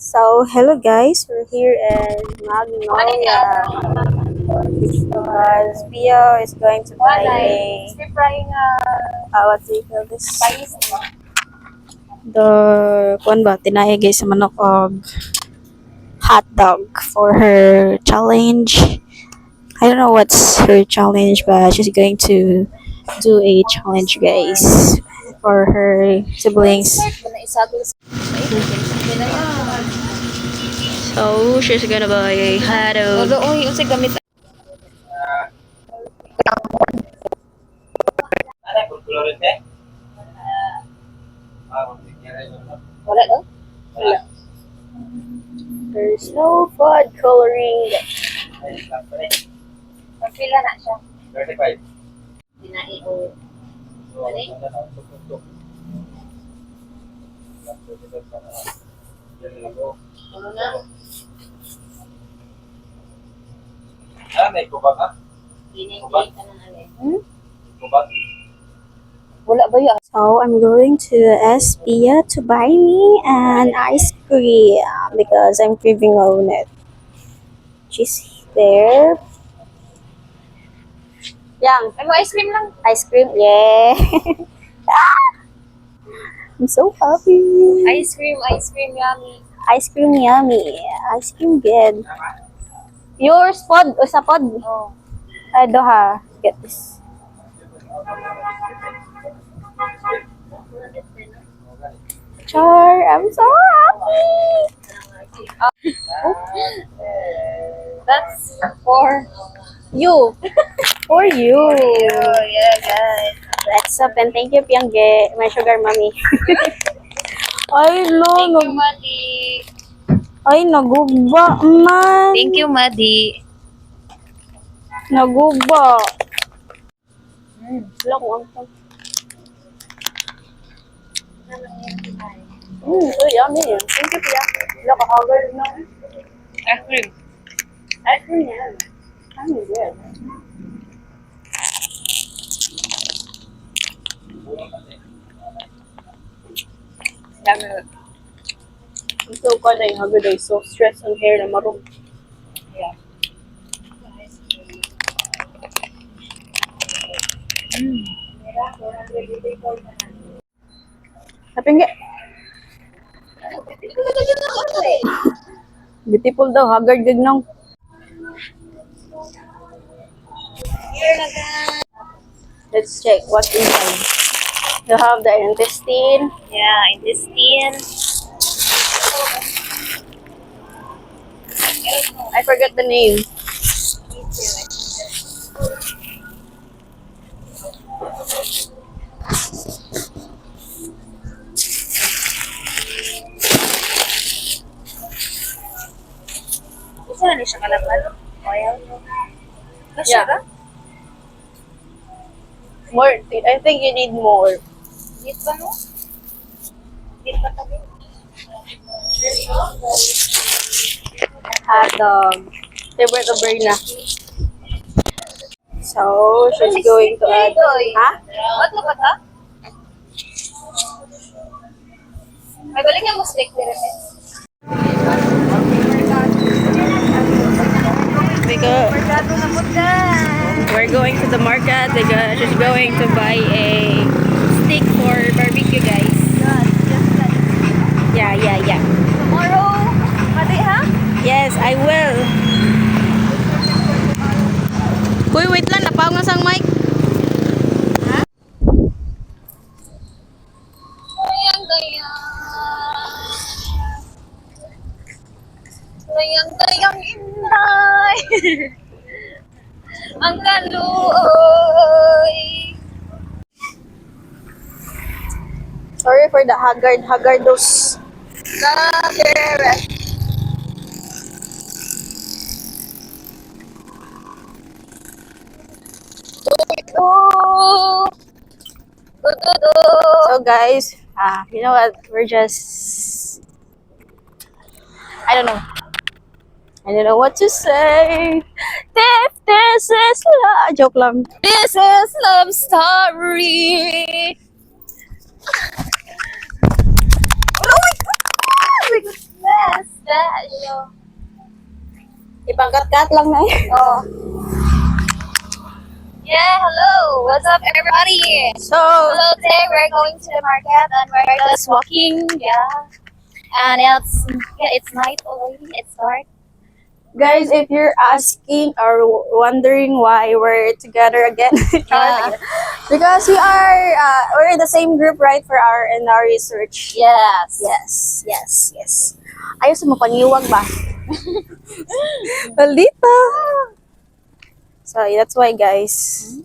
So, hello guys, we're here in Magnolia because Pio is going to buy what do you call this? The kuan ba tinay guys sa manok og hot dog for her challenge. I don't know what's her challenge, but she's going to do a challenge, guys, for her siblings. So she's gonna buy a hot dog. There's no food coloring. Pila na siya. 35. Dinai ko. Dali. Ano na? May kubak ka? Dinai ka nang alin. Kubak? Wala ba yun? So I'm going to Espia to buy me an ice cream because I'm craving on it. She's there. Yang, Ay mo ice cream lang. ice cream, yeah. I'm so happy. Ice cream yummy. Ice cream yummy. Ice cream good. Yours pod, usa pod. Oh. Ado ha. Get this. Char, I'm so happy. That's for You. For you. yeah, guys. Let's up and thank you, Piangge, my sugar mommy. Ay, lo, Thank you, Madi. ay, naguba man. Thank you, Madi. Naguba. Wala ko ang tam. So yummy. Thank you, Pia. Wala ka hagal na. Ice cream. Ice cream yan. Ano good. Dami. I'm so good ay hagal ay so stressed on hair na marong. Yeah. Napingge. Beautiful daw, haggard gud nang. Let's check what's inside. You have the intestine. Yeah, intestine. I forgot the name. Isa na siya kalaban. Oil. Kasi Yeah. ba? More. I think you need more. Dito ba no? Dito ba tabi? Hot dog. Favorite of Berna. So, she's going to add. Ha? Ba't na ba ta? May balik yung mustik dire. Because Merkado na po dyan. we're going to the market because she's going to buy a stick for barbecue, guys. Yeah. Tomorrow, Madi ha? Yes, I will. Kuy, wait lang. Napaw nga sang mic. Dayang inay. Ang kaluoy. Sorry for the haggard-haggardos. Nakere. So guys, you know what? We're just I don't know what to say. This is love. Joke lang. This is love story. Oh my goodness! Ipangkat-kat lang na yun. Oh. Yeah, hello. What's up, everybody? So, Hello, today we're going to the market and we're just walking. Yeah. And it's night already. It's dark. guys, if you're asking or wondering why we're together again, Yeah. because we're in the same group, right, for our research. Yes. Yes. Ayos mo paniwag ba? Maldita. So, that's why, guys.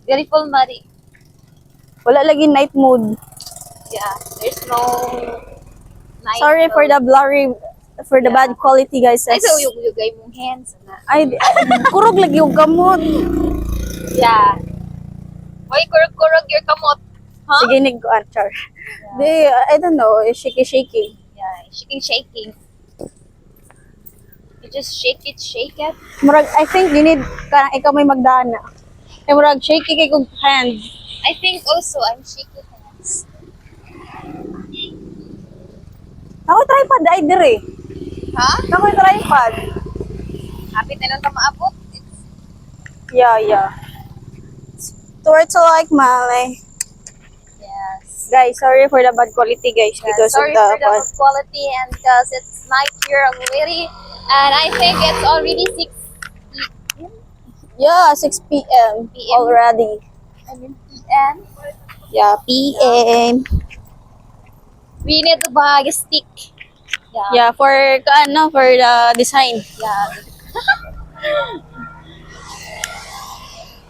Beautiful muddy. Wala lagi night mood. Yeah. There's no night. Sorry for the blurry, for the Yeah. bad quality, guys. Ay, so yung yugay mong hands. Ay, kurog lagi yung gamot. Yeah. Oy, kurog your kamot. Huh? Sige, niguan, char. Di, I don't know, shaky. Yeah, shaking. You just shake it. Murag, I think you need, ikaw may magdana. Kaya murag, shaky kay kong hand. I think also I'm shaking hands. Ako tripod ay dire. Ha? Ako tripod. Happy na lang ka maabot. Yeah. Towards like Malay. Yes. Guys, sorry for the bad quality, guys, because Sorry of the for the good quality and because it's night here already. And I think it's already 6 6 p.m. PM. already. p.m. Yeah, p.m. We need to buy a stick. Yeah, for the design. Yeah.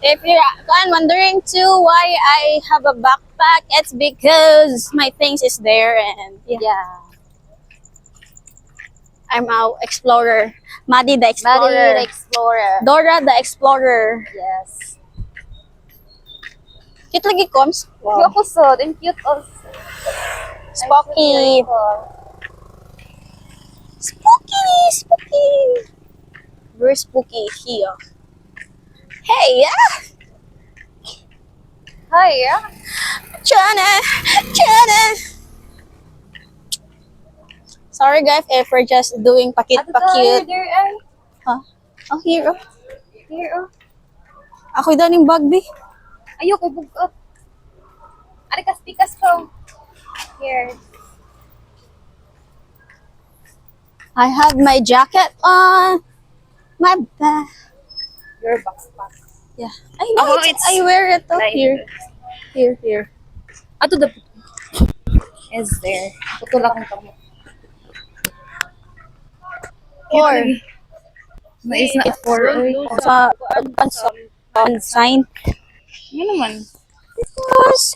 If you're wondering too why I have a backpack, it's because my things is there and Yeah. I'm out explorer. Maddie the explorer. Maddie the Explorer. Dora the explorer. Yes. Cute lagi coms. Wow. Cute also. And cute also. Spooky. Spooky. Very spooky here. Hey, yeah. Hi, yeah. Chana. Sorry guys if we're just doing pakit. There, ay. Oh, here. Oh. Here, oh. Ako daw ning bag, di. Ayoko, bugot. Pikas ko. Here. I have my jacket on. My bag. Your backpack. Yeah. I know Oh, I wear it. Oh, like- here. Ato the is there. Tutulak ang kamot. Or No, it's not for. sa sign. Yun naman. Because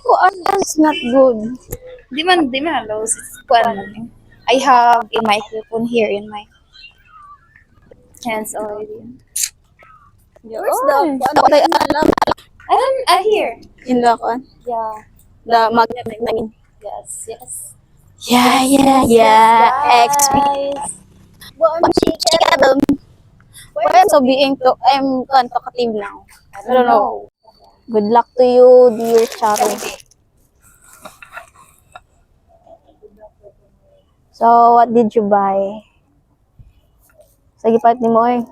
it's not good. Di man allows. It's kuan. I have a microphone here in my hands already. Where's the Here. in the one? Yeah. The magnet. I mean. Yes. Yeah. XP. Guys. One Chicken. Why so being I'm talkative now. I don't know. Good luck to you, dear Charo. So, what did you buy? Sige, part ni mo eh.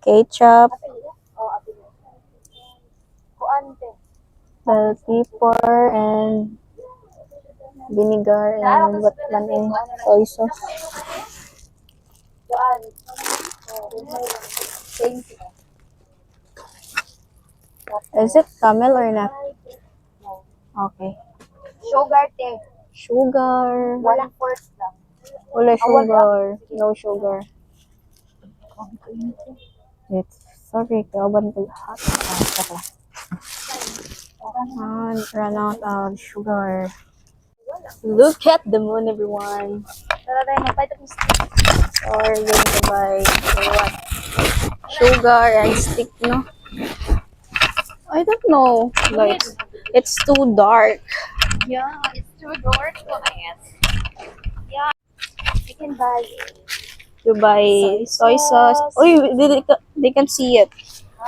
Ketchup, Kuante. bell pepper, and vinegar, and what man in soy sauce. Kuan. Thank you. Is it camel or not? Okay. Sugar te. Sugar. 1/4 lang. Wala sugar. No sugar. It's sorry, kaban ko hot. Run out of sugar. Look at the moon, everyone. Tara tayo magpahit ng stick. Or going to buy what? Sugar and stick, no? I don't know. Like, it's too dark. Yeah, it's too dark for us. Yeah. We can buy You buy soy sauce. Oh, they can see it.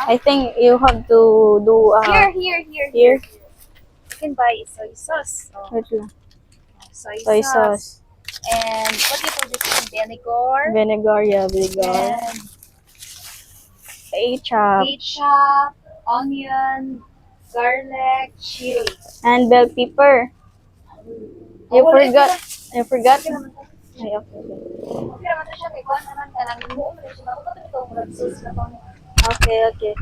I think you have to do here. here. You can buy soy sauce. Oh, Wait lang. soy Soy sauce. And what do you call this one? Vinegar. Vinegar, yeah, vinegar. And Ketchup. ketchup, onion, garlic, chili. And bell pepper. You Oh, forgot. You forgot? Okay naman to. Ay, okay. Okay naman to siya. Kaya kuha naman ka lang. Himuon mo na siya. Ako ito murag sauce na to. Okay, okay.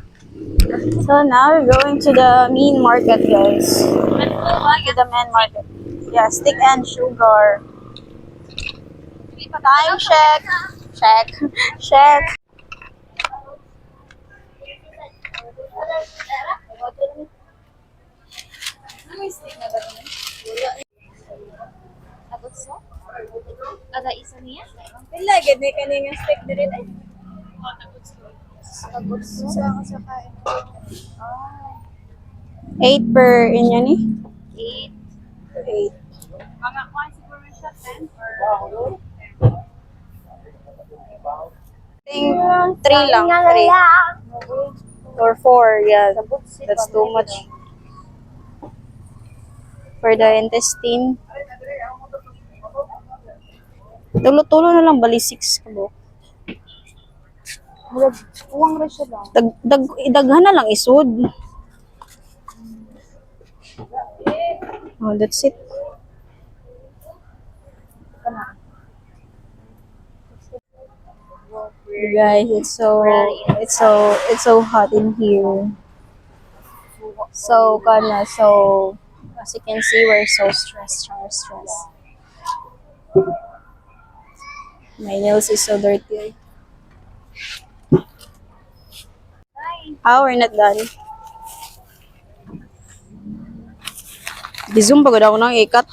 So now we're going to the main market, guys. To the main market. Yeah, stick and sugar. Time check. Check. Check. May stick na ba rin? Abot so? Ada isa niya? Wala, gid may kaninga stick na rin. Abot so? Sa ako sa kain. 8 per inyo ni? 8. 8. Mga kuhan siguro siya 10 or... I think 3 lang. 3. Or 4, yeah. That's too much. For the intestine. Tulo-tulo na lang, bali 6 ka bo. Uwang rin siya lang. Daghan na lang isod. Oh, that's it. You guys, it's so hot in here. So as you can see, we're so stressed. My nails is so dirty. How we're not done. Di-zoom pagod ako ng ikat.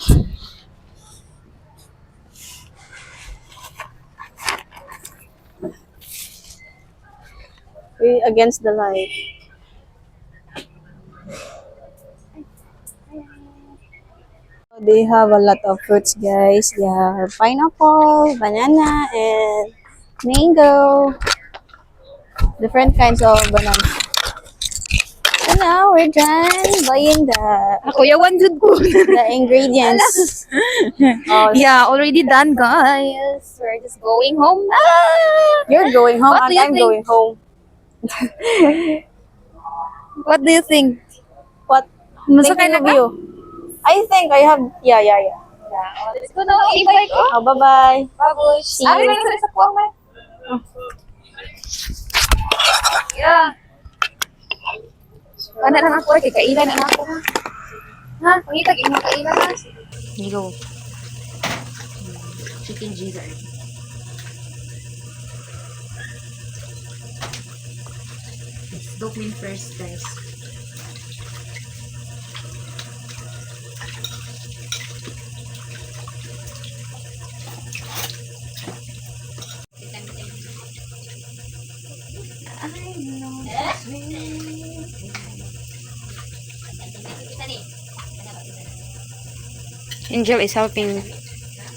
We against the light. They have a lot of fruits, guys. They have pineapple, banana, and mango. Different kinds of bananas. So now we're done buying Ako yawan jud ko. the ingredients. Oh, Yeah, already done, guys. We're just going home na. you're going home What and do you I'm think? going home. What do you think? What? Masakay na Thinking of ka? you. I think I have. Yeah. Let's go na. I-bike ko. Oh, bye-bye. Babush. See you. Ari na sa puwang man. Yeah. Kana lang ako kay kailan na ako. Ha? Pangitag imo kailan na. Go. Chicken gizzard. Let's go clean first, guys. Angel is helping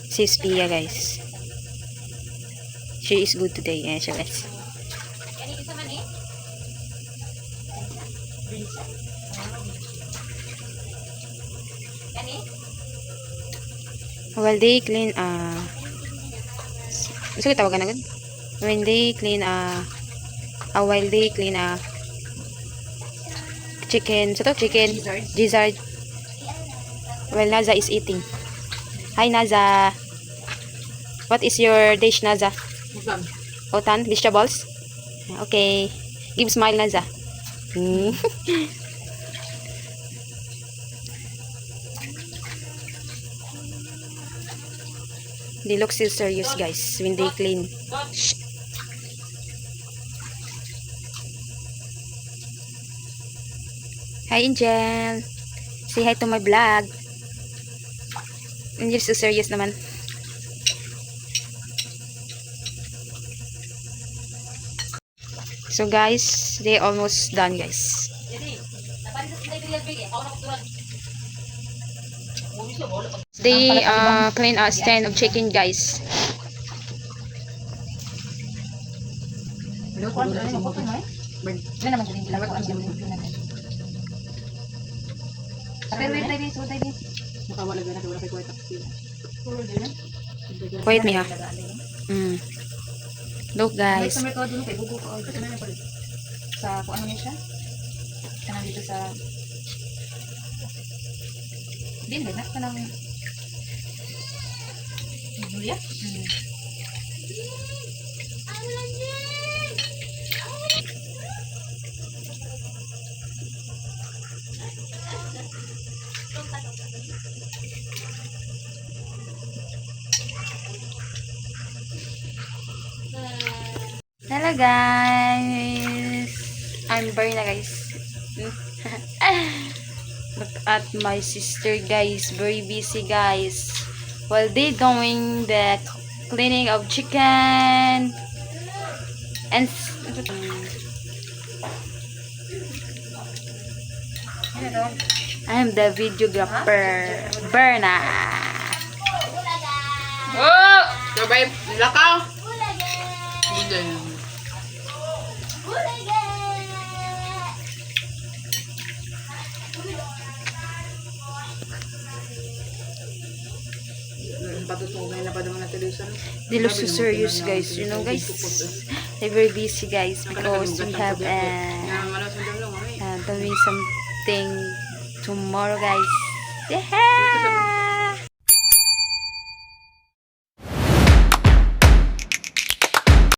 Sis Pia, guys. She is good today, Angel is. While they clean, gusto ko tawagan agad? When they clean, while they clean, chicken, so to, chicken, gizzard. Well, Naza is eating. Hi, Naza. What is your dish, Naza? Otan, vegetables? Okay. Give smile, Naza. Hmm. They look still serious, guys, when they clean. Shh. Hi, Angel. Say hi to my vlog. Angel so serious naman. So guys, they almost done, guys. They clean a stand of chicken, guys. Wait me ha. Look guys. Sa merkado no kay bugo ka kasi na pala. Sa kung ano niya siya? Kanang dito sa din na kanang Julia? Hello guys. I'm Berna guys. Look at my sister guys. Very busy guys. While they doing the cleaning of chicken and I'm the videographer. Berna. Oh! Sabay, lakaw! Patutungay na pa naman na television. They look so serious guys. You know guys. They're very busy guys because we have doing something tomorrow guys. Yeah!